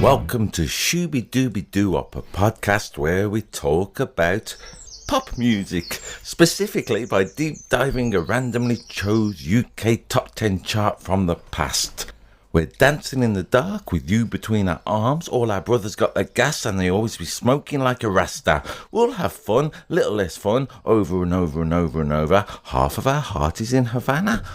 welcome to Shooby Dooby Doo-Up, a podcast where we talk about pop music, specifically by deep diving a randomly chose UK top 10 chart from the past. We're dancing in the dark with you between our arms. All our brothers got their gas and they always be smoking like a rasta. We'll have fun, little less fun, over and over and over and over. Half of our heart is in Havana.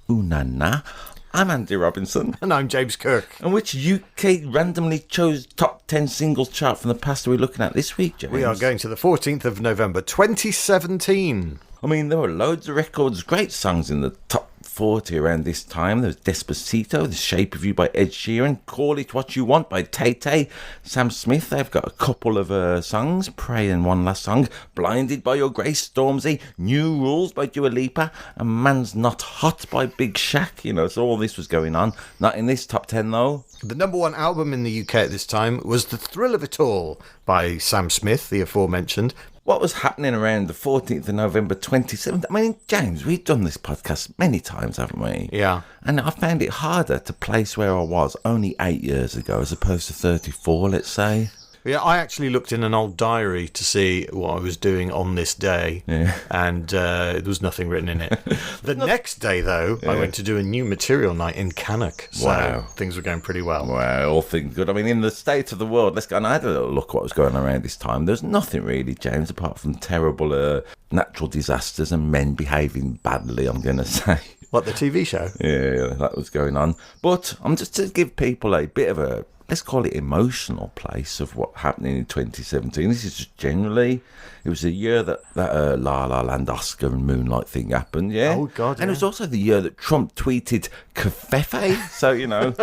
Ooh na na. I'm Andy Robinson. And I'm James Kirk. And which UK randomly chose top 10 singles chart from the past are we looking at this week, James? We are going to the 14th of November, 2017. I mean, there were loads of records, great songs in the top 40 around this time. There was Despacito, The Shape of You by Ed Sheeran, Call It What You Want by Tay-Tay, Sam Smith, they've got a couple of songs, Pray and one last song, Blinded by Your Grace, Stormzy, New Rules by Dua Lipa, and Man's Not Hot by Big Shaq. You know, so all this was going on. Not in this top 10 though. The number one album in the UK at this time was The Thrill of It All by Sam Smith, the aforementioned. What was happening around the 14th of November 2017? I mean, James, we've done this podcast many times, haven't we? Yeah. And I found it harder to place where I was only 8 years ago as opposed to 34, let's say. Yeah, I actually looked in an old diary to see what I was doing on this day, and there was nothing written in it. The next day, though, I went to do a new material night in Cannock, so things were going pretty well. Wow, all things good. I mean, in the state of the world, let's go. And I had a little look what was going on around this time. There's nothing really, James, apart from terrible natural disasters and men behaving badly, I'm going to say. What, the TV show? Yeah, that was going on. But I'm just to give people a bit of a, let's call it emotional place of what happening in 2017. This is just generally, it was the year that La La Land Oscar and Moonlight thing happened, yeah? Oh, God, yeah. And it was also the year that Trump tweeted Covfefe, so, you know.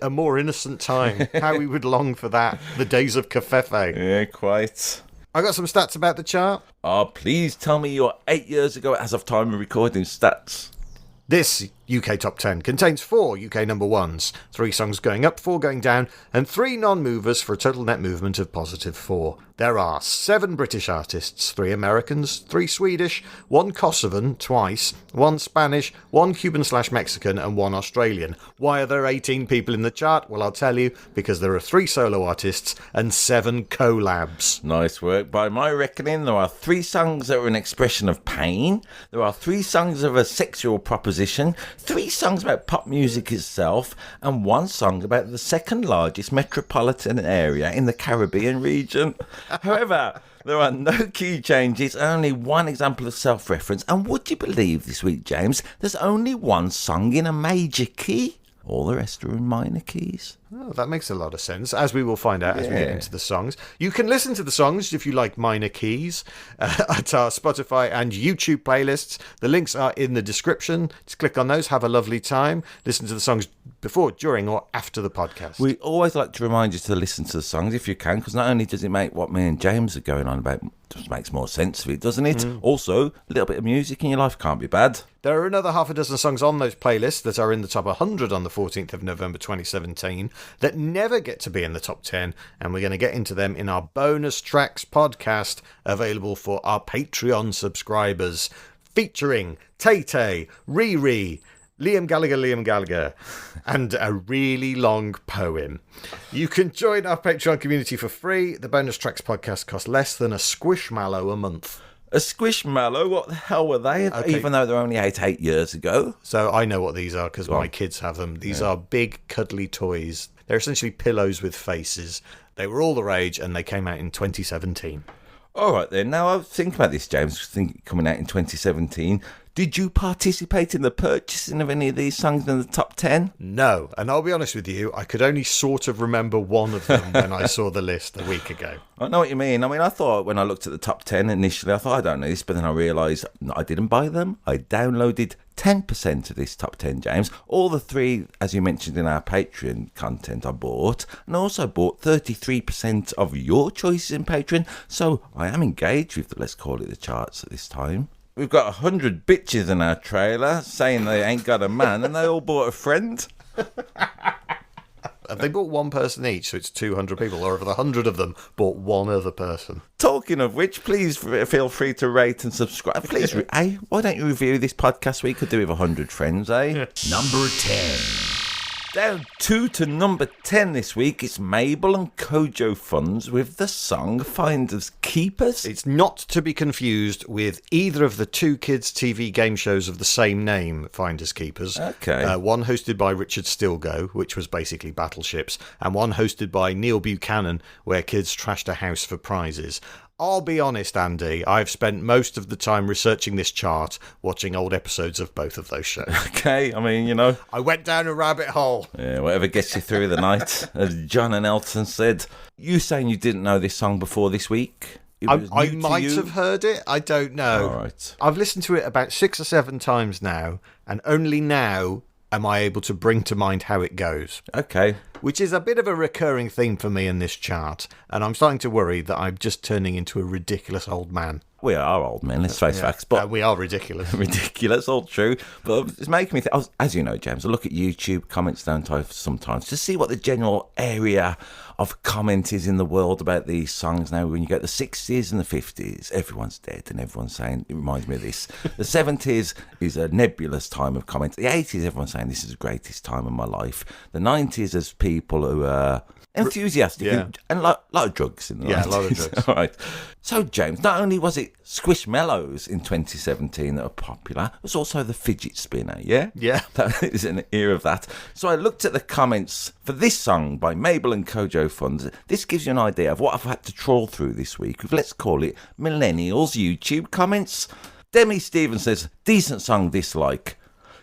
A more innocent time. How we would long for that. The days of Covfefe. Yeah, quite. I got some stats about the chart. Oh, please tell me your 8 years ago as of time of recording stats. This UK Top 10 contains 4 UK number ones, 3 songs going up, 4 going down, and 3 non-movers for a total net movement of positive 4. There are 7 British artists, 3 Americans, 3 Swedish, 1 Kosovan, twice, 1 Spanish, 1 Cuban/Mexican, and 1 Australian. Why are there 18 people in the chart? Well, I'll tell you, because there are 3 solo artists and 7 collabs. Nice work. By my reckoning, there are 3 songs that are an expression of pain. There are 3 songs of a sexual proposition, 3 songs about pop music itself, and 1 song about the second largest metropolitan area in the Caribbean region. However, there are no key changes, only 1 example of self-reference. And would you believe this week, James, there's only 1 song in a major key? All the rest are in minor keys. Oh, that makes a lot of sense, as we will find out as we get into the songs. You can listen to the songs if you like minor keys at our Spotify and YouTube playlists. The links are in the description. Just click on those, have a lovely time. Listen to the songs before, during, or after the podcast. We always like to remind you to listen to the songs if you can, because not only does it make what me and James are going on about, just makes more sense of it, doesn't it? Also, a little bit of music in your life can't be bad. There are another half a dozen songs on those playlists that are in the top 100 on the 14th of November 2017 that never get to be in the top 10, and we're going to get into them in our bonus tracks podcast available for our Patreon subscribers, featuring Tay-Tay, Riri, Liam Gallagher, and a really long poem. You can join our Patreon community for free. The bonus tracks podcast costs less than a squishmallow a month. A Squishmallow? What the hell were they? Okay. Even though they're only 8 years ago. So I know what these are because my kids have them. These are big, cuddly toys. They're essentially pillows with faces. They were all the rage and they came out in 2017. All right then. Now I was thinking about this, James, coming out in 2017. Did you participate in the purchasing of any of these songs in the top 10? No, and I'll be honest with you, I could only sort of remember one of them when I saw the list a week ago. I know what you mean. I mean, I thought when I looked at the top 10 initially, I thought, I don't know this, but then I realised I didn't buy them. I downloaded 10% of this top 10, James. All the 3, as you mentioned in our Patreon content, I bought. And I also bought 33% of your choices in Patreon. So I am engaged with, let's call it, the charts at this time. We've got 100 bitches in our trailer saying they ain't got a man, and they all bought a friend. Have they bought one person each, so it's 200 people, or have the 100 of them bought one other person? Talking of which, please feel free to rate and subscribe. Please, why don't you review this podcast? We could do with 100 friends, eh? Number 10. Down 2 to number 10 this week. It's Mabel and Kojo Funds with the song Finders Keepers. It's not to be confused with either of the two kids' TV game shows of the same name, Finders Keepers. Okay. One hosted by Richard Stilgo, which was basically battleships, and one hosted by Neil Buchanan, where kids trashed a house for prizes. I'll be honest, Andy, I've spent most of the time researching this chart, watching old episodes of both of those shows. Okay, I mean, you know. I went down a rabbit hole. Yeah, whatever gets you through the night. As John and Elton said. You saying you didn't know this song before this week? I might have heard it. I don't know. All right. I've listened to it about 6 or 7 times now, and only now am I able to bring to mind how it goes. Okay. Which is a bit of a recurring theme for me in this chart, and I'm starting to worry that I'm just turning into a ridiculous old man. We are old men, let's face facts. But we are ridiculous. ridiculous, all true. But it's making me think, as you know, James, I look at YouTube comments, don't I, sometimes, to see what the general area of comment is in the world about these songs now. When you get the 60s and the 50s, everyone's dead and everyone's saying, it reminds me of this. The 70s is a nebulous time of comment. The 80s, everyone's saying, this is the greatest time of my life. The 90s, there's people who are enthusiastic and a lot of drugs in the 90s. Yeah, a lot of drugs. All right. So, James, not only was it Squishmallows in 2017 that were popular, it was also the fidget spinner, yeah? Yeah. That is an era of that. So I looked at the comments for this song by Mabel and Kojo Funds. This gives you an idea of what I've had to trawl through this week with, let's call it, millennials YouTube comments. Demi Stevens says, decent song, dislike.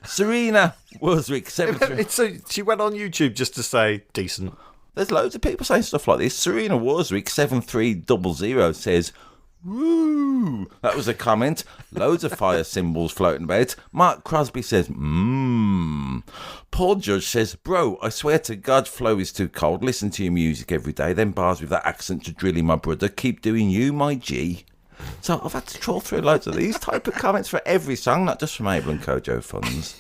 Serena Worswick, 73. She went on YouTube just to say, decent. There's loads of people saying stuff like this. Serena Worswick 7300 says, woo. That was a comment. Loads of fire symbols floating about. Mark Crosby says, Paul Judge says, bro, I swear to God, flow is too cold. Listen to your music every day. Then bars with that accent to drilling my brother. Keep doing you, my G. So I've had to trawl through loads of these type of comments for every song, not just from Mabel and Kojo Funds.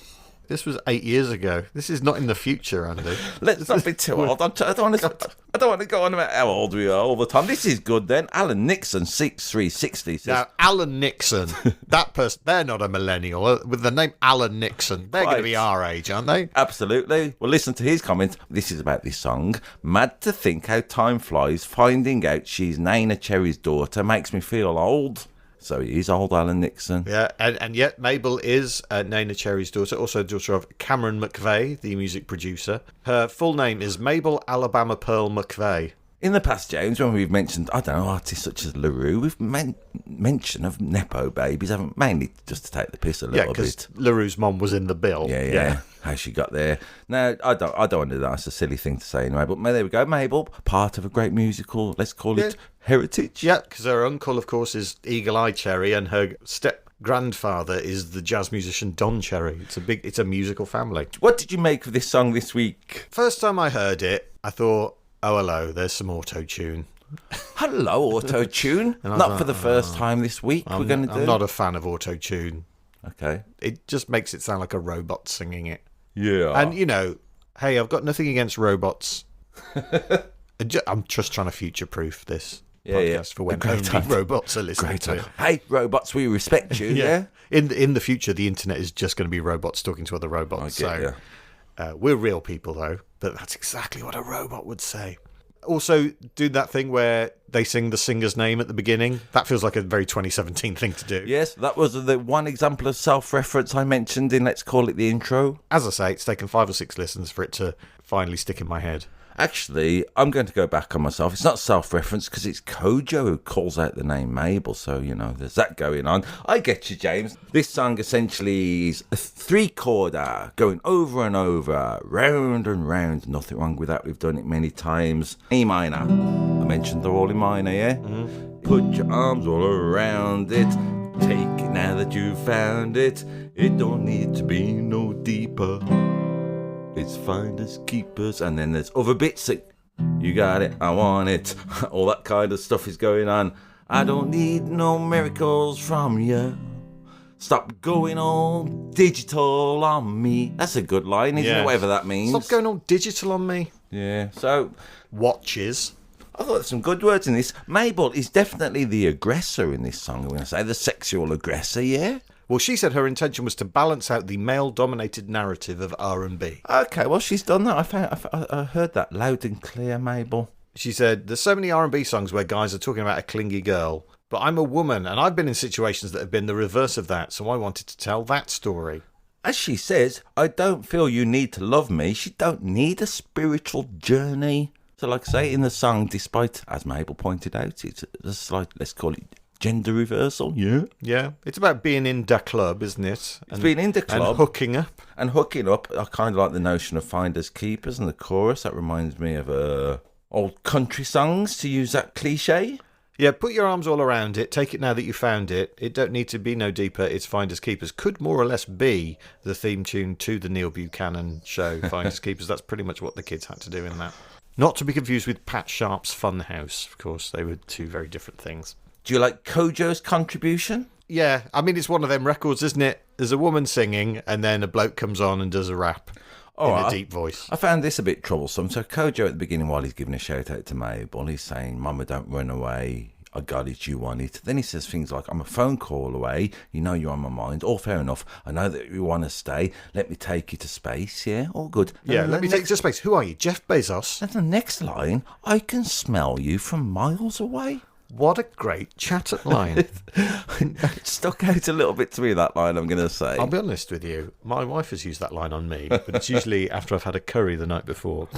This was 8 years ago. This is not in the future, Andy. Let's not be too old. I don't want to go on about how old we are all the time. This is good then. Alan Nixon, 6360 says... Now, Alan Nixon, that person, they're not a millennial. With the name Alan Nixon, they're going to be our age, aren't they? Absolutely. Well, listen to his comment. This is about this song. Mad to think how time flies. Finding out she's Naina Cherry's daughter makes me feel old. So he is old, Alan Nixon. Yeah, and yet Mabel is Naina Cherry's daughter, also daughter of Cameron McVeigh, the music producer. Her full name is Mabel Alabama Pearl McVeigh. In the past, James, when we've mentioned, I don't know, artists such as LaRue, we've mention of Nepo babies, haven't mainly just to take the piss a little bit. Yeah, because LaRue's mom was in the bill. Yeah. How she got there. Now, I don't want to do that. It's a silly thing to say anyway. But there we go. Mabel, part of a great musical, let's call it heritage. Yeah, because her uncle, of course, is Eagle Eye Cherry, and her step-grandfather is the jazz musician Don Cherry. It's a musical family. What did you make of this song this week? First time I heard it, I thought, oh, hello, there's some auto-tune. Hello, auto-tune. Not for the first time this week. I'm not a fan of auto-tune. Okay. It just makes it sound like a robot singing it. Yeah. And, hey, I've got nothing against robots. I'm just trying to future-proof this podcast for when only robots are listening to it. Hey, robots, we respect you, yeah? In the future, the internet is just going to be robots talking to other robots. We're real people, though, but that's exactly what a robot would say. Also, do that thing where they sing the singer's name at the beginning. That feels like a very 2017 thing to do. Yes, that was the one example of self-reference I mentioned in Let's Call It the Intro. As I say, it's taken 5 or 6 listens for it to finally stick in my head. Actually, I'm going to go back on myself. It's not self-reference because it's Kojo who calls out the name Mabel. So, there's that going on. I get you, James. This song essentially is a 3-chorder going over and over, round and round. Nothing wrong with that. We've done it many times. E minor. I mentioned they're all in minor, yeah? Mm-hmm. Put your arms all around it. Take it now that you've found it. It don't need to be no deeper. It's finders keepers, and then there's other bits that you got it, I want it, all that kind of stuff is going on. I don't need no miracles from you. Stop going all digital on me. That's a good line, isn't it? Whatever that means. Stop going all digital on me. Yeah. So watches. I thought there's some good words in this. Mabel is definitely the aggressor in this song. I'm going to say the sexual aggressor. Yeah. Well, she said her intention was to balance out the male-dominated narrative of R&B. Okay, well, she's done that. I heard that loud and clear, Mabel. She said, there's so many R&B songs where guys are talking about a clingy girl, but I'm a woman, and I've been in situations that have been the reverse of that, so I wanted to tell that story. As she says, I don't feel you need to love me. She don't need a spiritual journey. So like I say in the song, despite, as Mabel pointed out, it's a slight, let's call it gender reversal, yeah? Yeah, it's about being in the club, isn't it? It's being in the club. And hooking up. And hooking up, I kind of like the notion of finders keepers and the chorus. That reminds me of old country songs, to use that cliche. Yeah, put your arms all around it, take it now that you found it. It don't need to be no deeper, it's Finders Keepers. Could more or less be the theme tune to the Neil Buchanan show, Finders Keepers. That's pretty much what the kids had to do in that. Not to be confused with Pat Sharp's Funhouse, of course. They were two very different things. Do you like Kojo's contribution? Yeah, I mean, it's one of them records, isn't it? There's a woman singing, and then a bloke comes on and does a rap in a deep voice. I found this a bit troublesome. So Kojo at the beginning, while he's giving a shout out to Mabel, he's saying, Mama, don't run away. I got it, you want it. Then he says things like, I'm a phone call away. You know you're on my mind. All fair enough. I know that you want to stay. Let me take you to space. Yeah, all good. Yeah, let me take you to space. Who are you, Jeff Bezos? And the next line, I can smell you from miles away. What a great chat line. It stuck out a little bit to me, that line, I'm going to say. I'll be honest with you. My wife has used that line on me, but it's usually after I've had a curry the night before.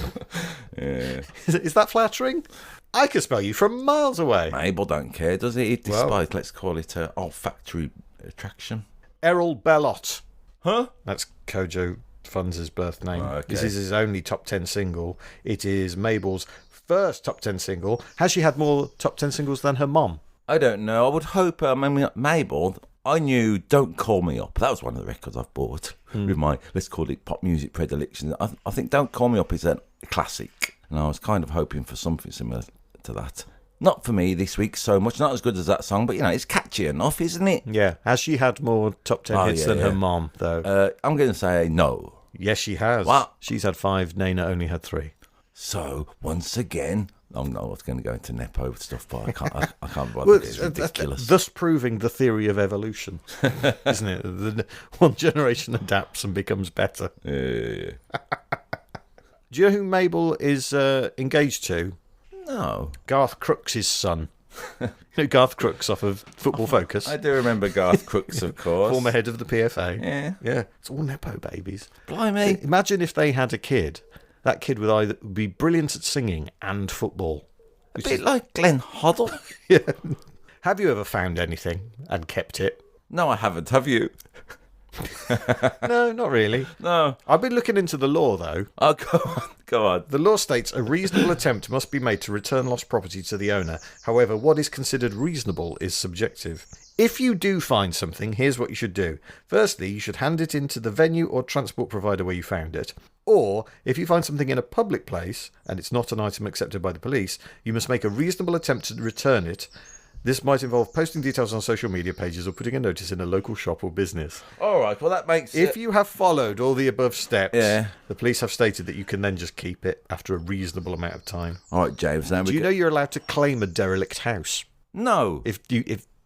Yeah. Is that flattering? I can smell you from miles away. Mabel don't care, does it? Despite, let's call it a olfactory attraction. Errol Bellot. Huh? That's Kojo Funds' birth name. Oh, okay. This is his only top 10 single. It is Mabel's first top 10 single. Has she had more top 10 singles than her mom? I don't know. I would hope, Mabel, I knew Don't Call Me Up. That was one of the records I've bought with my, let's call it pop music predilection. I think Don't Call Me Up is a classic. And I was kind of hoping for something similar to that. Not for me this week so much, not as good as that song, but it's catchy enough, isn't it? Yeah. Has she had more top 10 hits than her mom, though? I'm going to say no. Yes, she has. What? She's had 5, Nana only had 3. So, once again, I was going to go into Nepo stuff, but I can't bother. Well, it's ridiculous. Thus proving the theory of evolution, isn't it? The one generation adapts and becomes better. Yeah. Do you know who Mabel is engaged to? No. Garth Crooks' son. You know Garth Crooks off of Football Focus? I do remember Garth Crooks, of course. Former head of the PFA. Yeah. Yeah. It's all Nepo babies. Blimey. Imagine if they had a kid. That kid would either be brilliant at singing and football. A bit like Glenn Hoddle. Yeah. Have you ever found anything and kept it? No, I haven't. Have you? No, not really. No. I've been looking into the law, though. Oh, go on. The law states a reasonable attempt must be made to return lost property to the owner. However, what is considered reasonable is subjective. If you do find something, here's what you should do. Firstly, you should hand it into the venue or transport provider where you found it. Or, if you find something in a public place, and it's not an item accepted by the police, you must make a reasonable attempt to return it. This might involve posting details on social media pages or putting a notice in a local shop or business. All right, well, that makes... If you have followed all the above steps, Yeah. the police have stated that you can then just keep it after a reasonable amount of time. All right, James, now Do you know you're allowed to claim a derelict house? No. If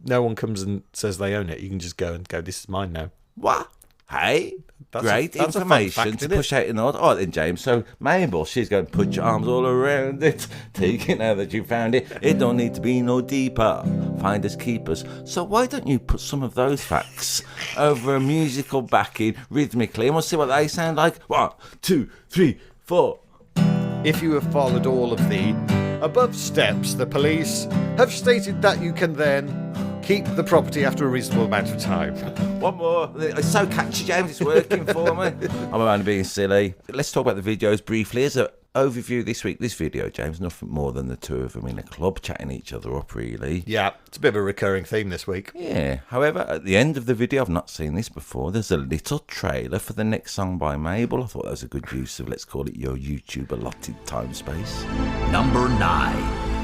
no one comes and says they own it, you can just go, this is mine now. What? Hey, That's great that's a fun information fact, to isn't push out in the order. All right then, James. So Mabel, she's going to put your arms all around it. Take it now that you found it. It don't need to be no deeper. Finders keepers. So why don't you put some of those facts over a musical backing rhythmically, and we'll see what they sound like. 1, 2, 3, 4. If you have followed all of the above steps, the police have stated that you can then keep the property after a reasonable amount of time. One more. It's so catchy, James. It's working for me. I'm only being silly. Let's talk about the videos briefly. As an overview this week, this video, James, nothing more than the two of them in a club chatting each other up, really. Yeah, it's a bit of a recurring theme this week. Yeah. However, at the end of the video, I've not seen this before, there's a little trailer for the next song by Mabel. I thought that was a good use of, let's call it, your YouTube allotted time space. Number 9.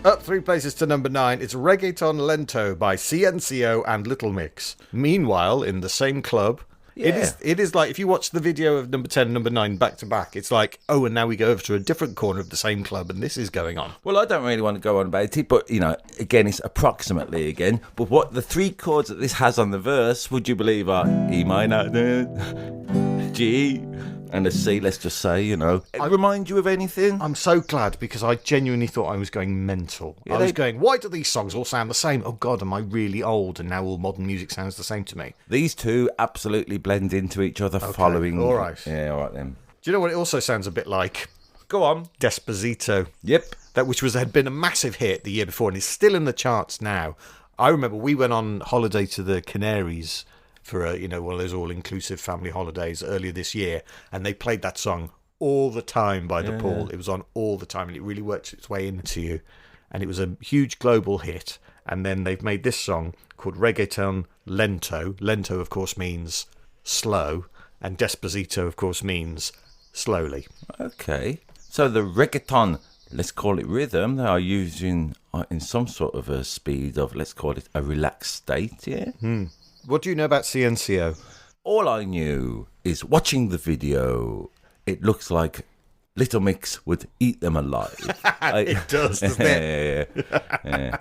Up 3 places to number 9, it's Reggaeton Lento by CNCO and Little Mix. Meanwhile, in the same club, Yeah. It is like if you watch the video of number 10 and number 9 back to back, it's like, oh, and now we go over to a different corner of the same club and this is going on. Well, I don't really want to go on about it, but, again, it's approximately again. But what the 3 chords that this has on the verse, would you believe, are E minor, G, and a C, let's just say, It remind you of anything? I'm so glad because I genuinely thought I was going mental. I was going, why do these songs all sound the same? Oh, God, am I really old and now all modern music sounds the same to me? These two absolutely blend into each other following... all right. Yeah, all right then. Do you know what it also sounds a bit like? Go on. Despacito. Yep. Which had been a massive hit the year before and is still in the charts now. I remember we went on holiday to the Canaries for one of those all-inclusive family holidays earlier this year, and they played that song all the time by the pool. It was on all the time, and it really worked its way into you. And it was a huge global hit. And then they've made this song called Reggaeton Lento. Lento, of course, means slow, and Despacito, of course, means slowly. Okay. So the reggaeton, let's call it rhythm, they are using in some sort of a speed of, let's call it a relaxed state, yeah? What do you know about CNCO? All I knew is watching the video, it looks like Little Mix would eat them alive. It does, doesn't it? Yeah.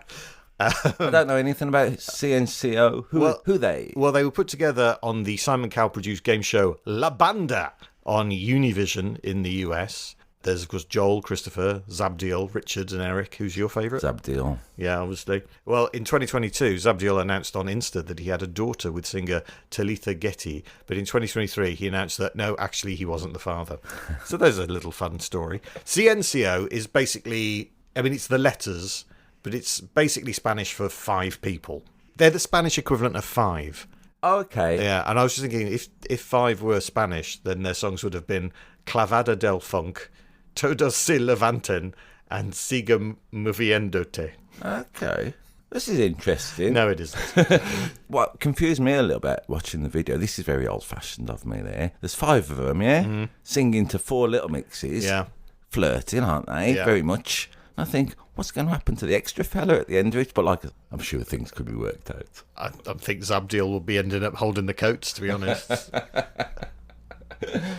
I don't know anything about CNCO. Who they? Well, they were put together on the Simon Cowell produced game show La Banda on Univision in the US. There's, of course, Joel, Christopher, Zabdiel, Richard, and Eric. Who's your favourite? Zabdiel. Yeah, obviously. Well, in 2022, Zabdiel announced on Insta that he had a daughter with singer Talitha Getty. But in 2023, he announced that, no, actually, he wasn't the father. So there's a little fun story. CNCO is basically, it's the letters, but it's basically Spanish for 5 people. They're the Spanish equivalent of 5. Okay. Yeah, and I was just thinking, if 5 were Spanish, then their songs would have been Clavada del Funk, Todos se levanten, and Siga moviéndote. Okay. This is interesting. No, it isn't. What confused me a little bit watching the video, this is very old-fashioned of me there. There's 5 of them, yeah? Mm-hmm. Singing to 4 little mixes. Yeah. Flirting, aren't they? Yeah. Very much. I think, what's going to happen to the extra fella at the end of it? But, I'm sure things could be worked out. I think Zabdiel will be ending up holding the coats, to be honest.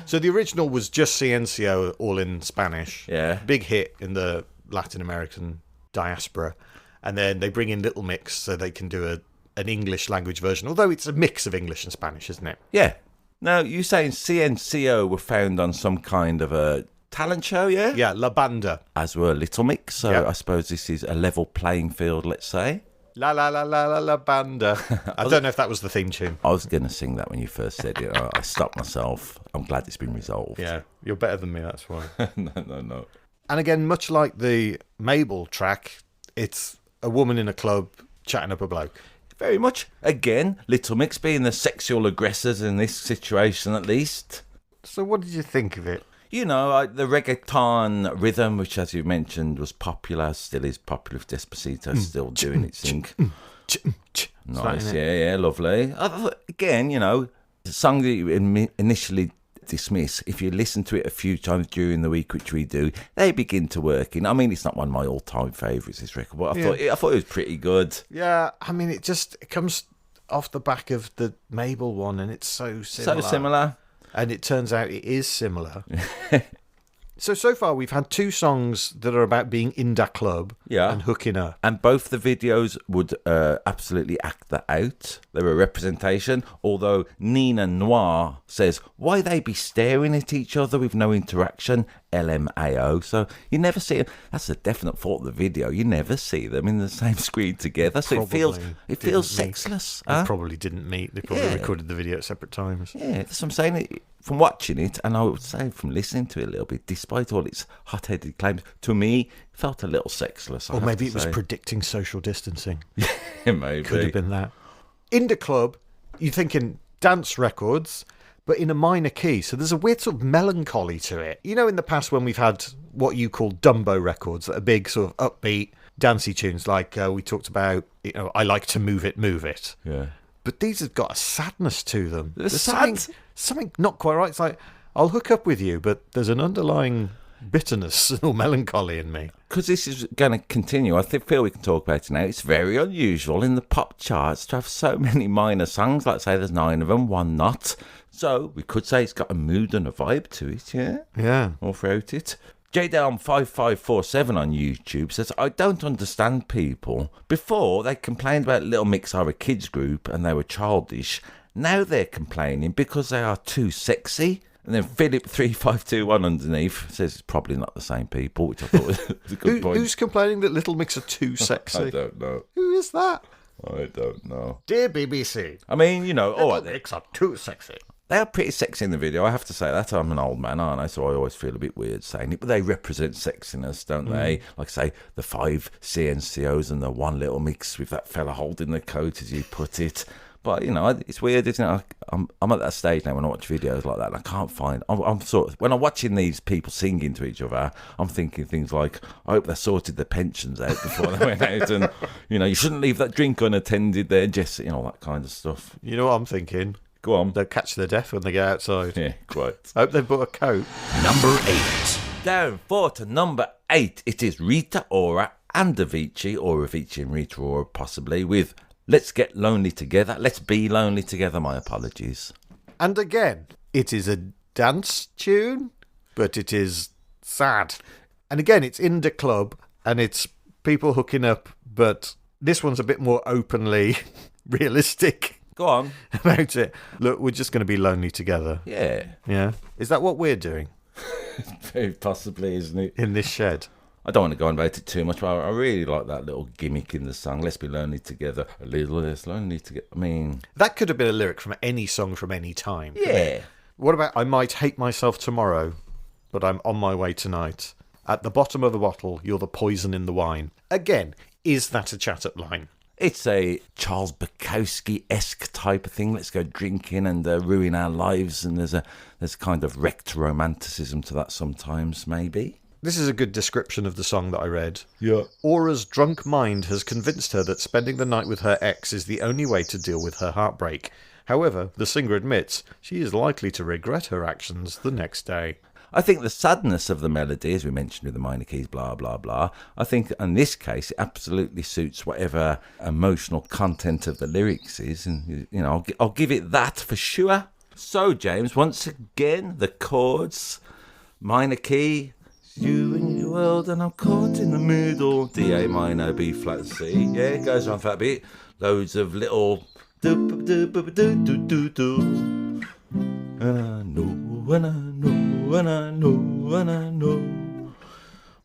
So the original was just CNCO, all in Spanish. Yeah. Big hit in the Latin American diaspora. And then they bring in Little Mix so they can do an English language version, although it's a mix of English and Spanish, isn't it? Yeah. Now, you're saying CNCO were found on some kind of a talent show, yeah? Yeah, La Banda. As were Little Mix, so Yeah. I suppose this is a level playing field, let's say. La la la la la la banda. I don't know if that was the theme tune. I was going to sing that when you first said it. I stopped myself. I'm glad it's been resolved. Yeah, you're better than me, that's why. No. And again, much like the Mabel track, it's a woman in a club chatting up a bloke. Very much. Again, Little Mix being the sexual aggressors in this situation, at least. So what did you think of it? The reggaeton rhythm, which, as you mentioned, was popular, still is popular with Despacito, still doing its thing. Nice, yeah, lovely. I thought, again, the song that you initially dismiss, if you listen to it a few times during the week, which we do, they begin to work in. It's not one of my all-time favourites, this record, but I thought it was pretty good. Yeah, it comes off the back of the Mabel one, and it's so similar. So similar. And it turns out it is similar. So far we've had 2 songs that are about being in that club and hooking up. And both the videos would absolutely act that out. They're a representation, although Nina Noir says, why they be staring at each other with no interaction? LMAO. So you never see them. That's a definite fault of the video. You never see them in the same screen together. So it feels sexless. They probably didn't meet. They probably recorded the video at separate times. Yeah, that's what I'm saying. From watching it, and I would say from listening to it a little bit, despite all its hot-headed claims, to me, it felt a little sexless. Or maybe it was predicting social distancing. Maybe. Could have been that. In the club, you're thinking dance records, but in a minor key. So there's a weird sort of melancholy to it. In the past when we've had what you call Dumbo records, that are big sort of upbeat, dancey tunes, like we talked about, I Like to Move It. Yeah. But these have got a sadness to them. There's something not quite right. It's like, I'll hook up with you, but there's an underlying bitterness or melancholy in me. Because this is going to continue, I feel we can talk about it now. It's very unusual in the pop charts to have so many minor songs. Like, say, there's 9 of them, 1 not. So we could say it's got a mood and a vibe to it, yeah? Yeah. All throughout it. JDelm5547 on YouTube says, I don't understand people. Before, they complained about Little Mix are a kids group and they were childish. Now they're complaining because they are too sexy. And then Philip3521 underneath says it's probably not the same people, which I thought was a good point. Who's complaining that Little Mix are too sexy? I don't know. Who is that? I don't know. Dear BBC. I mean, you know, all right, Little Mix are too sexy. they are pretty sexy in the video, I have to say that. I'm an old man, aren't I? So I always feel a bit weird saying it. But they represent sexiness, don't they? Like, say, the 5 CNCOs and the one Little Mix with that fella holding the coat, as you put it. But, you know, it's weird, isn't it? I'm at that stage now when I watch videos like that, and I can't find... I'm sort of... When I'm watching these people singing to each other, I'm thinking things like, I hope they sorted their pensions out before they went out, and, you know, you shouldn't leave that drink unattended there, Jesse, you know, all that kind of stuff. You know what I'm thinking? Go on. They'll catch their death when they get outside. Yeah, quite. I hope they've bought a coat. Number 8. Down 4 to number 8, it is Rita Ora and Avicii, or Avicii and Rita Ora possibly, with Let's Get Lonely Together. Let's Be Lonely Together, my apologies. And again, it is a dance tune, but it is sad. And again, it's in the club, and it's people hooking up, but this one's a bit more openly realistic. Go on. About it. Look, we're just going to be lonely together. Yeah. Yeah. Is that what we're doing Very possibly, isn't it? in this shed? I don't want to go on about it too much, but I really like that little gimmick in the song. Let's be lonely together. A little less lonely together. I mean... That could have been a lyric from any song from any time. Yeah. What about I might hate myself tomorrow, but I'm on my way tonight. At the bottom of the bottle, you're the poison in the wine. Again, is that a chat-up line? It's a Charles Bukowski-esque type of thing. Let's go drinking and ruin our lives. And there's kind of wrecked romanticism to that sometimes, maybe. This is a good description of the song that I read. Yeah. Aura's drunk mind has convinced her that spending the night with her ex is the only way to deal with her heartbreak. However, the singer admits she is likely to regret her actions the next day. I think the sadness of the melody, as we mentioned with the minor keys, blah, blah, blah, I think in this case it absolutely suits whatever emotional content of the lyrics is. And, you know, I'll give it that for sure. So, James, once again, the chords, minor key, you and your world and I'm caught in the middle, D, A minor, B flat, C. Yeah, it goes on for that bit. Loads of little do-do-do-do-do-do. And I know, and I know, and I know, and I know.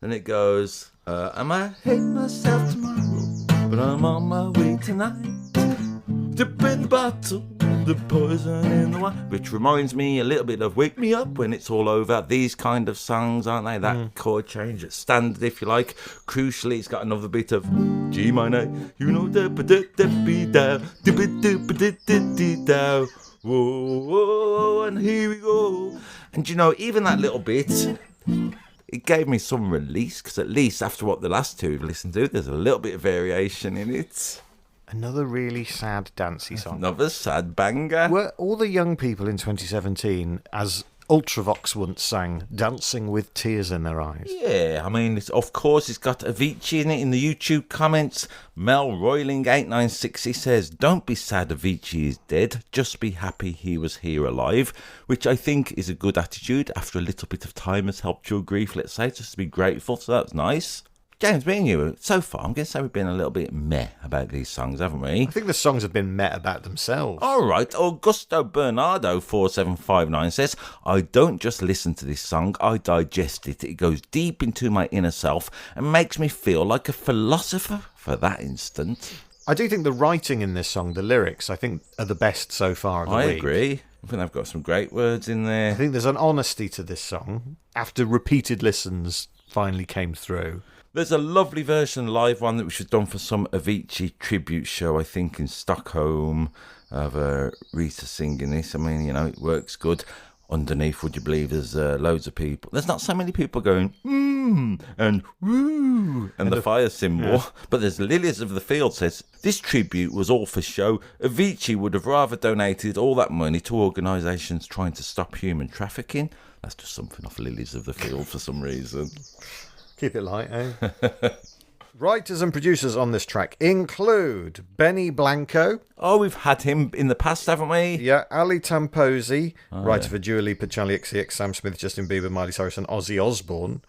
And it goes, I might hate myself tomorrow, but I'm on my way tonight. Dip in the bottle, the poison in the wine. Which reminds me a little bit of Wake Me Up when it's all over. These kind of songs, aren't they? That chord change, it's standard if you like. Crucially, it's got another bit of G minor. You know, da-ba-da-da-be-down, da-ba-da-ba-da-da-dee-down. Whoa, whoa, and here we go. And you know, even that little bit, it gave me some release, because at least after what the last two we've listened to, there's a little bit of variation in it. Another really sad dancey song. Another sad banger. Were all the young people in 2017, as Ultravox once sang, dancing with tears in their eyes? Yeah, I mean, of course, it's got Avicii in it in the YouTube comments. Mel Roiling8960 says, don't be sad Avicii is dead, just be happy he was here alive, which I think is a good attitude. After a little bit of time has helped your grief, let's say, just to be grateful, so that's nice. James, me and you, so far, I'm going to say we've been a little bit meh about these songs, haven't we? I think the songs have been met about themselves. All right, Augusto Bernardo 4759 says, I don't just listen to this song, I digest it. It goes deep into my inner self and makes me feel like a philosopher for that instant. I do think the writing in this song, the lyrics, I think are the best so far of the week. I agree. I think they've got some great words in there. I think there's an honesty to this song after repeated listens finally came through. There's a lovely version, live one, that was done for some Avicii tribute show, I think, in Stockholm, of Rita singing this. I mean, you know, it works good. Underneath, would you believe, there's loads of people. There's not so many people going, and woo, and the fire symbol. Yeah. But there's Lilies of the Field says, this tribute was all for show. Avicii would have rather donated all that money to organisations trying to stop human trafficking. That's just something off Lilies of the Field for some reason. Keep it light, eh? Writers and producers on this track include Benny Blanco. Oh, we've had him in the past, haven't we? Yeah, Ali Tamposi, writer for Dua Lipa, Charlie XCX, Sam Smith, Justin Bieber, Miley Cyrus, and Ozzy Osbourne.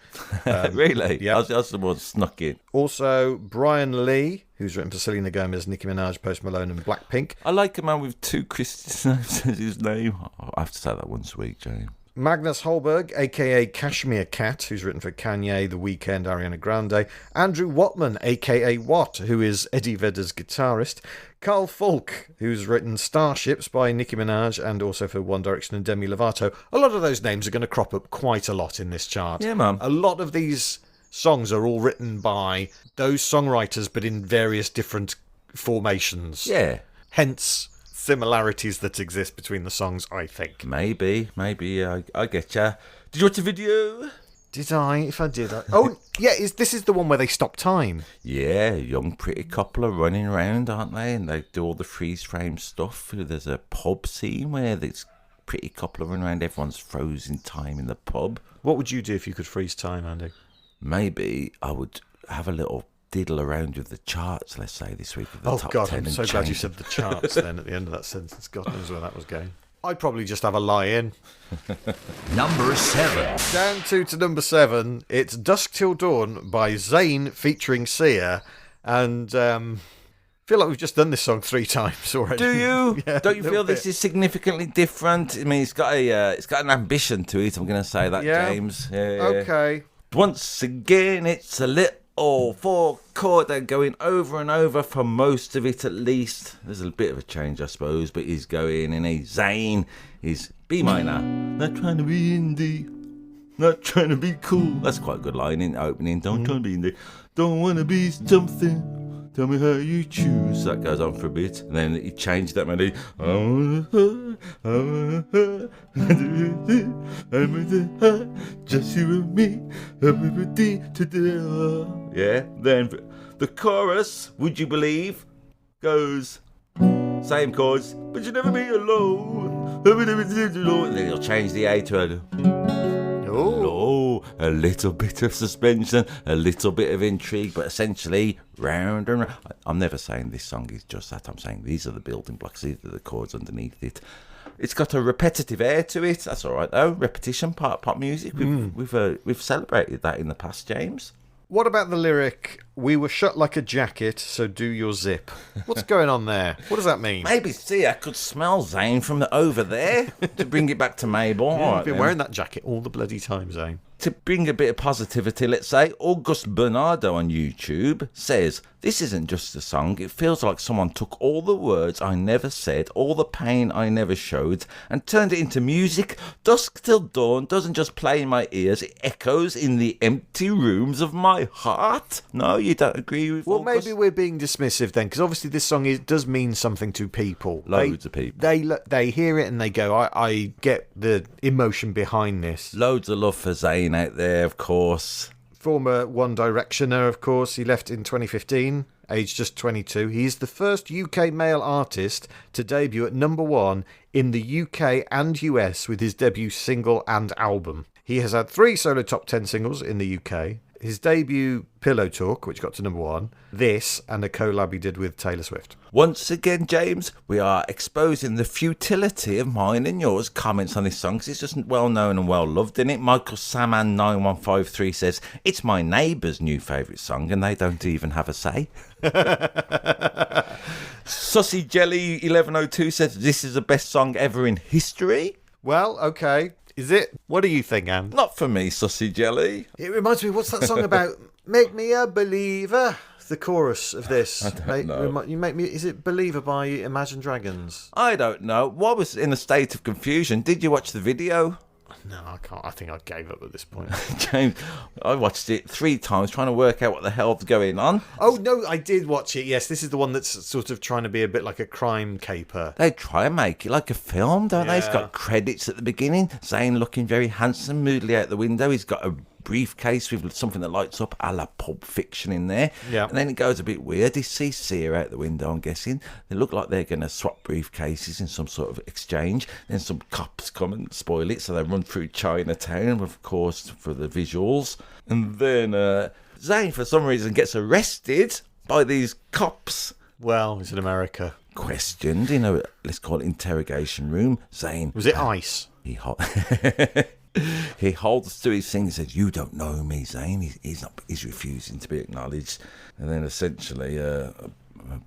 Really? yeah. Ozzy Osbourne snuck in. Also, Brian Lee, who's written for Selena Gomez, Nicki Minaj, Post Malone, and Blackpink. I like a man with two Christian names as his name. I have to say that once a week, James. Magnus Holberg, a.k.a. Kashmir Cat, who's written for Kanye, The Weeknd, Ariana Grande. Andrew Watman, a.k.a. Watt, who is Eddie Vedder's guitarist. Carl Falk, who's written Starships by Nicki Minaj and also for One Direction and Demi Lovato. A lot of those names are going to crop up quite a lot in this chart. Yeah, man. A lot of these songs are all written by those songwriters, but in various different formations. Yeah. Hence similarities that exist between the songs, I think. Maybe, I get ya. Did you watch the video? Did I? If I did, oh, yeah, this is the one where they stop time. Yeah, young pretty couple are running around, aren't they? And they do all the freeze frame stuff. There's a pub scene where this pretty couple are running around. Everyone's frozen time in the pub. What would you do if you could freeze time, Andy? Maybe I would have a little diddle around with the charts, let's say, this week of the top 10. I'm so glad you said the charts then at the end of that sentence. God knows where that was going. I'd probably just have a lie-in. Number 7. Down to number 7. It's Dusk Till Dawn by Zayn featuring Sia. And I feel like we've just done this song 3 times already. Do you? Yeah, Don't you feel this is significantly different? I mean, it's got an ambition to it. I'm going to say that, Yeah. James. Yeah. Okay. Once again, it's a little 4-chord. They're going over and over for most of it, at least. There's a bit of a change, I suppose, but he's going in a Zayn. He's B minor. Not trying to be indie. Not trying to be cool. That's quite a good line in opening. Don't try to be indie. Don't want to be something. Tell me how you choose. That goes on for a bit. And then he changed that melody. Just you and me. Yeah. Then the chorus, would you believe, goes same chords, but you never be alone. And then he'll change the A to a a little bit of suspension, a little bit of intrigue, but essentially round and round. I'm never saying this song is just that. I'm saying these are the building blocks, these are the chords underneath it. It's got a repetitive air to it. That's all right though. Repetition, part of pop music. We've celebrated that in the past, James. What about the lyric, we were shut like a jacket, so do your zip? What's going on there? What does that mean? Maybe, see, I could smell Zayn from over there to bring it back to Mabel. Yeah, All I've been wearing that jacket all the bloody time, Zane. To bring a bit of positivity, let's say, August Bernardo on YouTube says, this isn't just a song, it feels like someone took all the words I never said, all the pain I never showed, and turned it into music. Dusk Till Dawn doesn't just play in my ears, it echoes in the empty rooms of my heart. No, you don't agree with Well, August? maybe we're being dismissive then, because obviously this song does mean something to people. Loads of people. They hear it and they go, I get the emotion behind this. Loads of love for Zayn out there, of course. Former One Directioner, of course. He left in 2015, aged just 22. He's the first UK male artist to debut at number 1 in the UK and US with his debut single and album. He has had 3 solo top 10 singles in the UK. His debut, Pillow Talk, which got to number 1, this, and a collab he did with Taylor Swift. Once again, James, we are exposing the futility of mine and yours comments on this song, because it's just well known and well loved, isn't it? Michael Saman 9153 says, it's my neighbour's new favourite song, and they don't even have a say. Sussy Jelly 1102 says, this is the best song ever in history. Well, okay. Is it? What do you think, Anne? Not for me, Sussy Jelly. It reminds me, what's that song about? Make me a believer. The chorus of this. I don't know. You make me. Is it Believer by Imagine Dragons? I don't know. What was in a state of confusion? Did you watch the video? No, I can't. I think I gave up at this point. James, I watched it 3 times trying to work out what the hell's going on. Oh, no, I did watch it. Yes, this is the one that's sort of trying to be a bit like a crime caper. They try and make it like a film, don't they? It's Yeah. got credits at the beginning. Zayn looking very handsome, moodily out the window. He's got a briefcase with something that lights up a la Pulp Fiction in there. Yeah. And then it goes a bit weird. He sees Sia out the window, I'm guessing. They look like they're going to swap briefcases in some sort of exchange. Then some cops come and spoil it, so they run through Chinatown, of course, for the visuals. And then Zayn, for some reason, gets arrested by these cops. Well, it's in America. Questioned in a, let's call it, interrogation room. Zayn... Was it ICE? He holds to his thing and says, "You don't know me, Zayn." He's refusing to be acknowledged. And then essentially a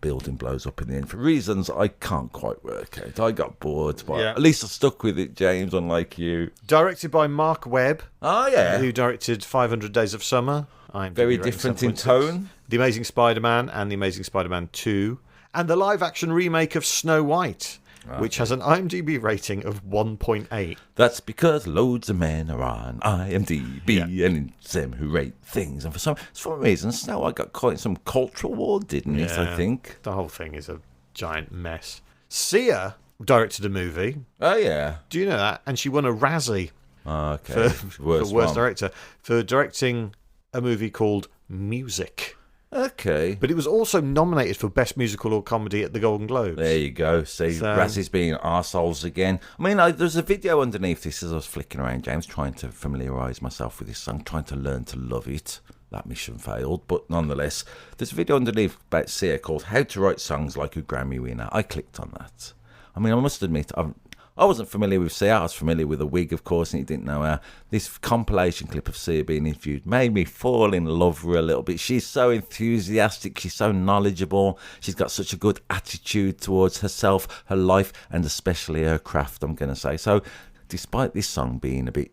building blows up in the end for reasons I can't quite work out. I got bored, but at least I stuck with it, James, unlike you. Directed by Mark Webb. Oh, yeah. Who directed 500 Days of Summer. Very different in tone. The Amazing Spider-Man and The Amazing Spider-Man 2. And the live-action remake of Snow White, which has an IMDb rating of 1.8. That's because loads of men are on IMDb and it's them who rate things. And for some reason, Snow White got caught in some cultural war, didn't it, I think? The whole thing is a giant mess. Sia directed a movie. Oh, yeah. Do you know that? And she won a Razzie for Worst Director for directing a movie called Music. Okay. But it was also nominated for Best Musical or Comedy at the Golden Globes. There you go. See, Razzie's being arseholes again. I mean, there's a video underneath this as I was flicking around, James, trying to familiarise myself with this song, trying to learn to love it. That mission failed, but nonetheless, there's a video underneath about Sia called How to Write Songs Like a Grammy Winner. I clicked on that. I mean, I must admit, I wasn't familiar with Sia. I was familiar with the wig, of course, and you didn't know her. This compilation clip of Sia being interviewed made me fall in love with her a little bit. She's so enthusiastic. She's so knowledgeable. She's got such a good attitude towards herself, her life, and especially her craft, I'm going to say. So, despite this song being a bit,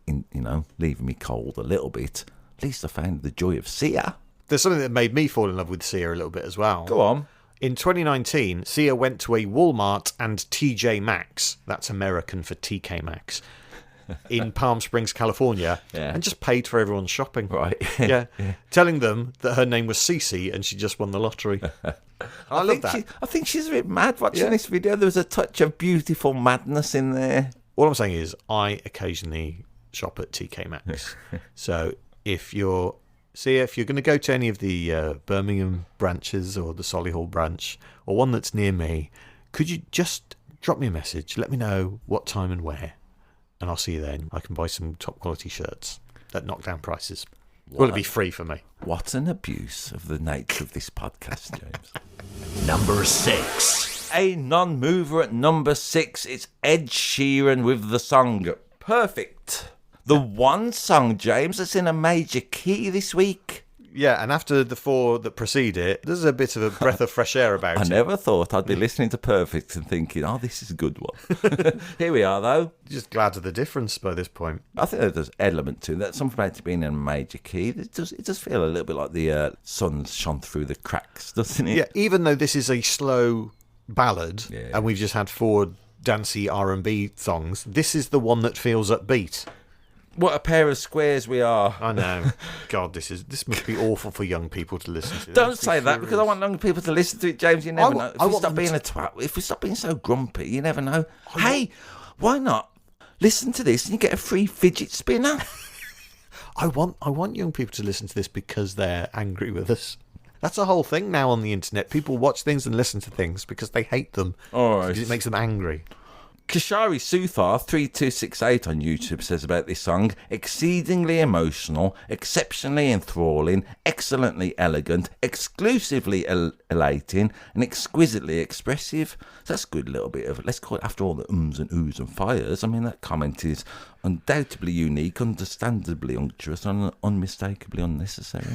leaving me cold a little bit, at least I found the joy of Sia. There's something that made me fall in love with Sia a little bit as well. Go on. In 2019, Sia went to a Walmart and TJ Maxx, that's American for TK Maxx, in Palm Springs, California, and just paid for everyone's shopping. Right. Yeah. Telling them that her name was Cece and she just won the lottery. I love that. I think she's a bit mad watching this video. There was a touch of beautiful madness in there. All I'm saying is I occasionally shop at TK Maxx. So if you're going to go to any of the Birmingham branches or the Solihull branch or one that's near me, could you just drop me a message? Let me know what time and where, and I'll see you then. I can buy some top quality shirts at knockdown prices. Will it be free for me? What an abuse of the nature of this podcast, James. Number 6. A non-mover at number 6. It's Ed Sheeran with the song Perfect. The one song, James, that's in a major key this week. Yeah, and after the 4 that precede it, there's a bit of a breath of fresh air about it. I never thought I'd be listening to Perfect and thinking, oh, this is a good one. Here we are, though. Just glad of the difference by this point. I think there's an element to that. Something about it being in a major key. It does feel a little bit like the sun's shone through the cracks, doesn't it? Yeah, even though this is a slow ballad, and we've just had 4 dancey R&B songs, this is the one that feels upbeat. What a pair of squares we are. I know. God, this must be awful for young people to listen to. Don't say that, because I want young people to listen to it, James. You never know. If we stop being a twat, if we stop being so grumpy, you never know. Hey, why not listen to this and you get a free fidget spinner? I want young people to listen to this because they're angry with us. That's a whole thing now on the internet. People watch things and listen to things because they hate them. All right. Because it makes them angry. Kashari Suthar 3268 on YouTube says about this song, exceedingly emotional, exceptionally enthralling, excellently elegant, exclusively elating, and exquisitely expressive. So that's a good little bit of, let's call it, after all the ums and oohs and fires, I mean, that comment is undoubtedly unique, understandably unctuous, and unmistakably unnecessary.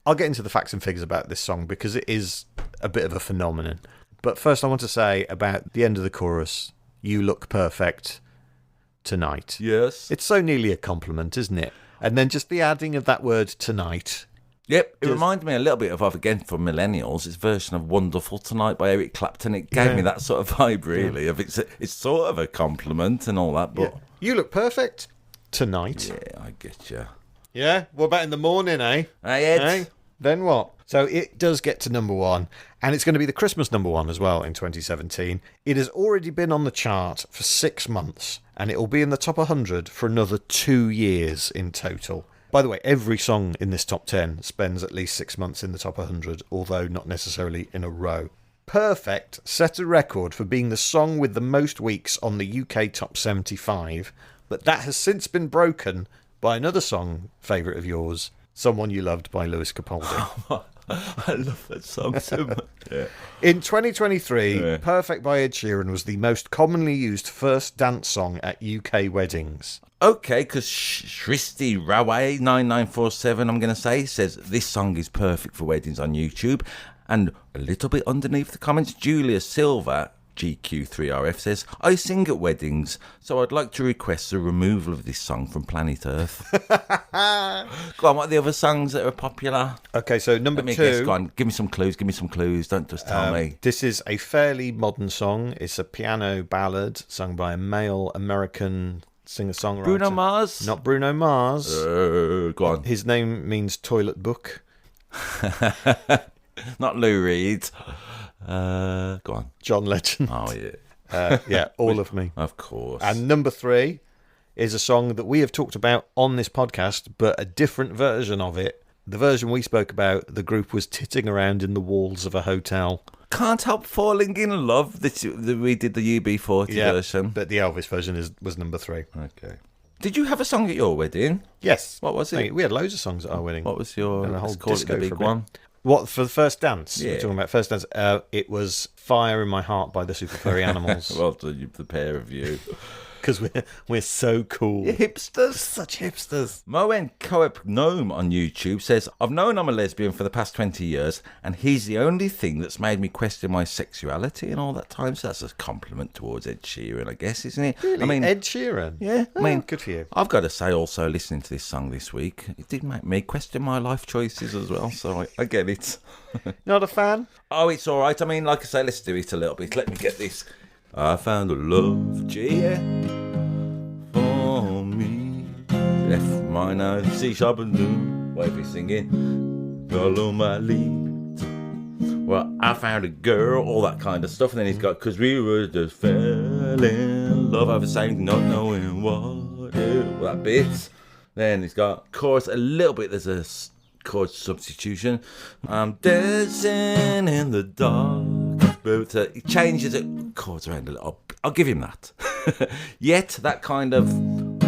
I'll get into the facts and figures about this song because it is a bit of a phenomenon. But first I want to say about the end of the chorus, you look perfect tonight. Yes. It's so nearly a compliment, isn't it? And then just the adding of that word tonight. Yep, it reminded me a little bit of, again, for millennials, his version of Wonderful Tonight by Eric Clapton. It gave me that sort of vibe, really, of it's sort of a compliment and all that, but... Yeah. You look perfect tonight. Yeah, I get you. Yeah? What about in the morning, eh? Hey, Ed. Hey? Then what? So it does get to number 1, and it's going to be the Christmas number 1 as well in 2017. It has already been on the chart for 6 months, and it will be in the top 100 for another 2 years in total. By the way, every song in this top 10 spends at least 6 months in the top 100, although not necessarily in a row. Perfect set a record for being the song with the most weeks on the UK top 75, but that has since been broken by by another song favourite of yours, Someone You Loved by Lewis Capaldi. I love that song so much. Yeah. In 2023, Perfect by Ed Sheeran was the most commonly used first dance song at UK weddings. Okay, because Shristi Raway 9947, I'm going to say, says this song is perfect for weddings on YouTube. And a little bit underneath the comments, Julia Silva, GQ3RF, says, I sing at weddings, so I'd like to request the removal of this song from planet Earth. Go on, what are the other songs that are popular? Okay, so number two. Guess, go on, give me some clues, don't just tell me. This is a fairly modern song. It's a piano ballad sung by a male American singer-songwriter. Bruno Mars? Not Bruno Mars. Go on. His name means toilet book. Not Lou Reed. Go on. John Legend. Oh, yeah. Yeah, All of Me. Of course. And number three is a song that we have talked about on this podcast, but a different version of it. The version we spoke about, the group was titting around in the walls of a hotel. Can't Help Falling in Love. We did the UB40 version. But the Elvis version was number three. Okay. Did you have a song at your wedding? Yes. What was it? We had loads of songs at our wedding. What was your... And a whole let's call it disco the big for a bit. one. What, for the first dance? Yeah. We're talking about first dance. It was Fire in My Heart by the Super Furry Animals. Well done, the pair of you. Because we're so cool. You're hipsters. Such hipsters. Moen Coep Gnome on YouTube says, I've known I'm a lesbian for the past 20 years, and he's the only thing that's made me question my sexuality in all that time. So that's a compliment towards Ed Sheeran, I guess, isn't it? Really? I mean, Ed Sheeran? Yeah. I mean, good for you. I've got to say also, listening to this song this week, it did make me question my life choices as well, so I get it. Not a fan? Oh, it's all right. I mean, like I say, let's do it a little bit. Let me get this. I found a love, yeah, for me. F minor, C sharp and do. Wavy singing. Follow my lead. Well, I found a girl, all that kind of stuff. And then he's got, because we were just fell in love over saying, not knowing what it, that bit. Then he's got chorus, a little bit, there's a chord substitution. I'm dancing in the dark. But he changes it, chords around a little. I'll give him that. Yet that kind of, I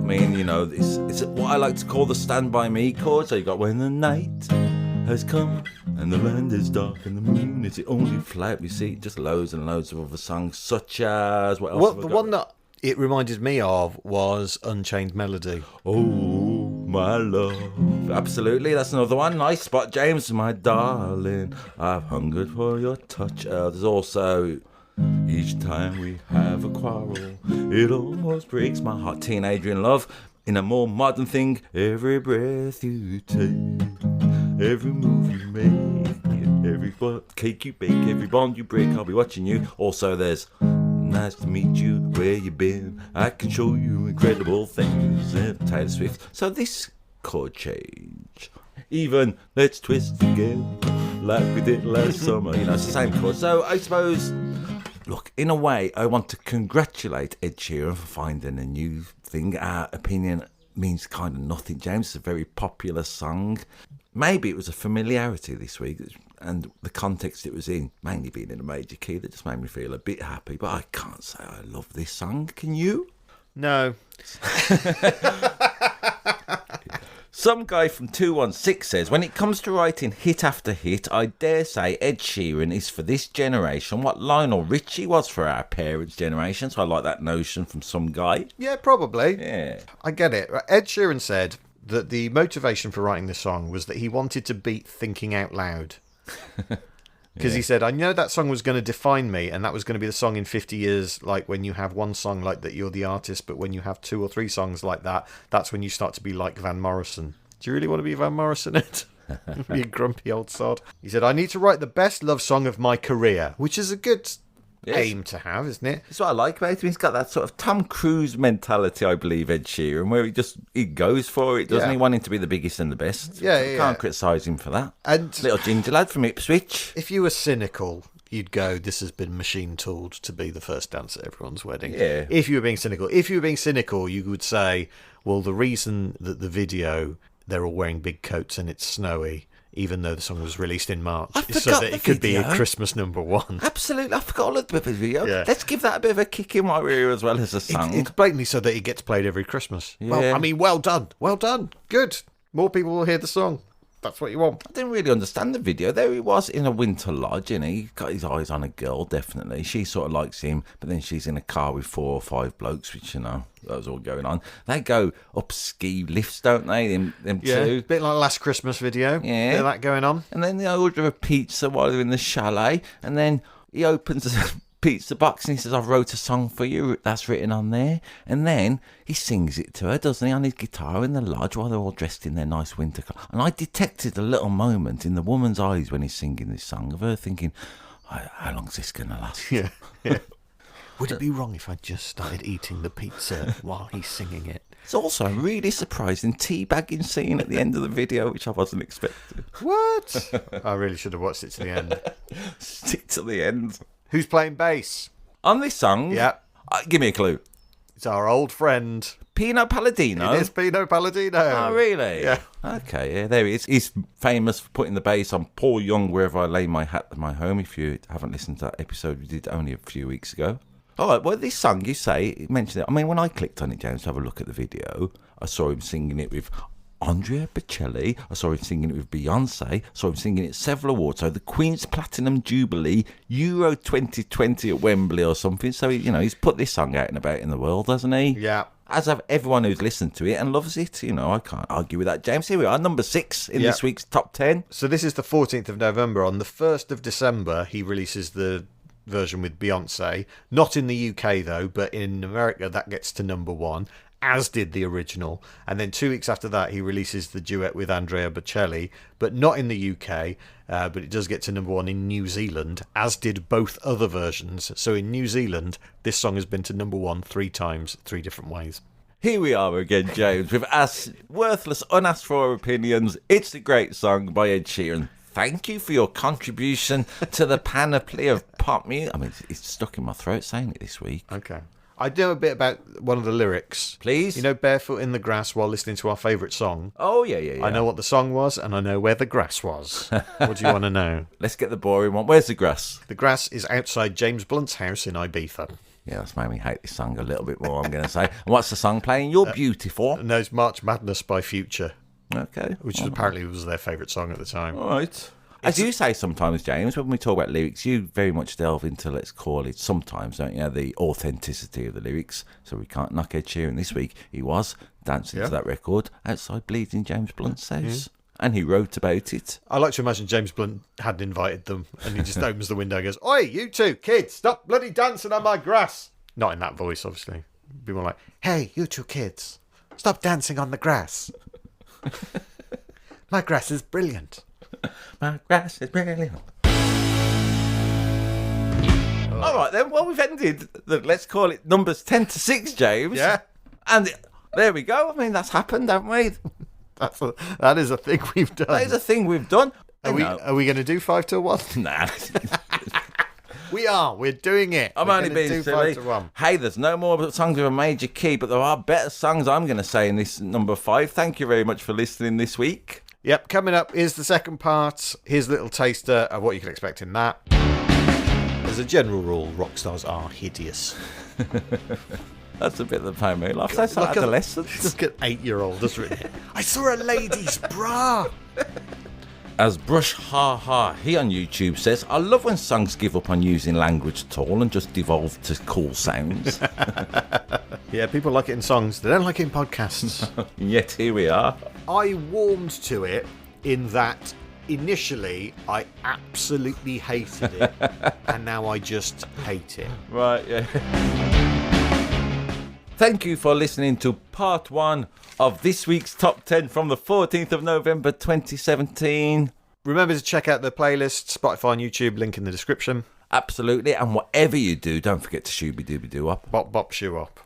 mean, you know, it's what I like to call the Stand By Me chord. So you got when the night has come and the land is dark and the moon is the only flight we see. Just loads and loads of other songs, such as what else? Well, the one that it reminded me of was Unchained Melody. Oh, my love. Absolutely, that's another one. Nice spot, James, my darling. I've hungered for your touch. There's also Each Time We Have a Quarrel, It Almost Breaks My Heart. Teenager in Love. In a more modern thing, every breath you take, every move you make, every cake you bake, every bond you break, I'll be watching you. Also, there's nice to meet you, where you been, I can show you incredible things. Taylor Swift. So this chord change, even let's twist again like we did last summer, you know, it's the same chord. So I suppose, look, in a way, I want to congratulate Ed Sheeran for finding a new thing. Our opinion means kind of nothing, James. It's a very popular song. Maybe it was a familiarity this week, and the context it was in, mainly being in a major key, that just made me feel a bit happy. But I can't say I love this song. Can you? No. Some guy from 216 says, when it comes to writing hit after hit, I dare say Ed Sheeran is for this generation what Lionel Richie was for our parents' generation. So I like that notion from some guy. Yeah, probably. Yeah. I get it. Ed Sheeran said that the motivation for writing this song was that he wanted to beat thinking out loud. Because he said, I know that song was going to define me, and that was going to be the song in 50 years, like when you have one song like that, you're the artist, but when you have 2 or 3 songs like that, that's when you start to be like Van Morrison. Do you really want to be Van Morrison, Ed? You grumpy old sod. He said, I need to write the best love song of my career, which is a good aim to have, isn't it? That's what I like about him. He's got that sort of Tom Cruise mentality, I believe, Ed Sheeran, where he goes for it, doesn't he? Wanting to be the biggest and the best. Yeah. Can't criticise him for that. And little ginger lad from Ipswich. If you were cynical, you'd go, this has been machine tooled to be the first dance at everyone's wedding. Yeah. If you were being cynical, you would say, well, the reason that the video, they're all wearing big coats and it's snowy, even though the song was released in March, I so forgot that the it could be a video. Christmas number one. Absolutely, I forgot all of the video. Yeah. Let's give that a bit of a kick in while we're here as well as a song. It's blatantly so that it gets played every Christmas. Yeah. Well, I mean, well done. Good. More people will hear the song. That's what you want. I didn't really understand the video. There he was in a winter lodge, and he got his eyes on a girl, definitely. She sort of likes him, but then she's in a car with 4 or 5 blokes, which, that was all going on. They go up ski lifts, don't they? Them Yeah, two. bit like last Christmas video. Yeah. Bit of that going on. And then they order a pizza while they're in the chalet, and then he opens a pizza box and he says, "I wrote a song for you that's written on there." And then he sings it to her, doesn't he, on his guitar in the lodge while they're all dressed in their nice winter clothes. And I detected a little moment in the woman's eyes when he's singing this song of her thinking, how long's this going to last? Yeah. Would it be wrong if I just started eating the pizza while he's singing it? It's also a really surprising teabagging scene at the end of the video, which I wasn't expecting. What? I really should have watched it to the end. Stick to the end. Who's playing bass? On this song, Yeah. Give me a clue. It's our old friend. Pino Palladino. It is Pino Palladino. Oh, really? Yeah. Okay, yeah, there he is. He's famous for putting the bass on Paul Young, Wherever I Lay My Hat to My Home. If you haven't listened to that episode we did only a few weeks ago. All right, well, this song, you say, you mentioned it. I mean, when I clicked on it, James, to have a look at the video, I saw him singing it with Andrea Bocelli. I saw him singing it with Beyonce. I saw him singing it at several awards. So the Queen's Platinum Jubilee, Euro 2020 at Wembley or something. So, he's put this song out and about in the world, hasn't he? Yeah. As have everyone who's listened to it and loves it. I can't argue with that, James. Here we are, number 6 in this week's top 10. So this is the 14th of November. On the 1st of December, he releases the version with Beyonce. Not in the UK, though, but in America, that gets to number 1, as did the original. And then 2 weeks after that, he releases the duet with Andrea Bocelli, but not in the UK, but it does get to number 1 in New Zealand, as did both other versions. So in New Zealand, this song has been to number 1 3 times, 3 different ways. Here we are again, James, with us worthless, unasked for opinions. It's a great song by Ed Sheeran. Thank you for your contribution to the panoply of pop music. I mean, it's stuck in my throat saying it this week. Okay. I know a bit about one of the lyrics. Please? Barefoot in the grass while listening to our favourite song. Oh, yeah. I know what the song was, and I know where the grass was. What do you want to know? Let's get the boring one. Where's the grass? The grass is outside James Blunt's house in Ibiza. Yeah, that's made me hate this song a little bit more, I'm going to say. And what's the song playing? You're Beautiful. And there's March Madness by Future, Okay. which apparently was their favourite song at the time. All right. As you say sometimes, James, when we talk about lyrics, you very much delve into, let's call it, sometimes, don't you, the authenticity of the lyrics. So we can't knock Ed Sheeran this week. He was dancing to that record outside Bleeding James Blunt's house. And he wrote about it. I like to imagine James Blunt hadn't invited them, and he just opens the window and goes, "Oi, you two kids, stop bloody dancing on my grass." Not in that voice, obviously. It'd be more like, "Hey, you two kids, stop dancing on the grass. My grass is brilliant." My grass is brilliant. All right, then. Well, we've ended, let's call it numbers 10 to 6, James. Yeah. And there we go. I mean, that's happened, haven't we? That is a thing we've done. That is a thing we've done. Are we going to do 5 to 1? Nah. We are. We're doing it. I'm We're only gonna being do silly. 5 to 1. Hey, there's no more songs with a major key, but there are better songs, I'm going to say, in this number 5. Thank you very much for listening this week. Yep, coming up is the second part. Here's a little taster of what you can expect in that. As a general rule, rock stars are hideous. That's a bit that made me laugh. That's like adolescence. Look at 8-year-old that's written it. I saw a lady's bra. As Brush Ha Ha, he on YouTube says, I love when songs give up on using language at all and just devolve to cool sounds. Yeah, people like it in songs. They don't like it in podcasts. And yet here we are. I warmed to it in that initially I absolutely hated it, and now I just hate it. Right, yeah. Thank you for listening to part 1 of this week's Top 10 from the 14th of November 2017. Remember to check out the playlist, Spotify and YouTube, link in the description. Absolutely, and whatever you do, don't forget to Shooby Dooby Doo up. Bop bop shoe up.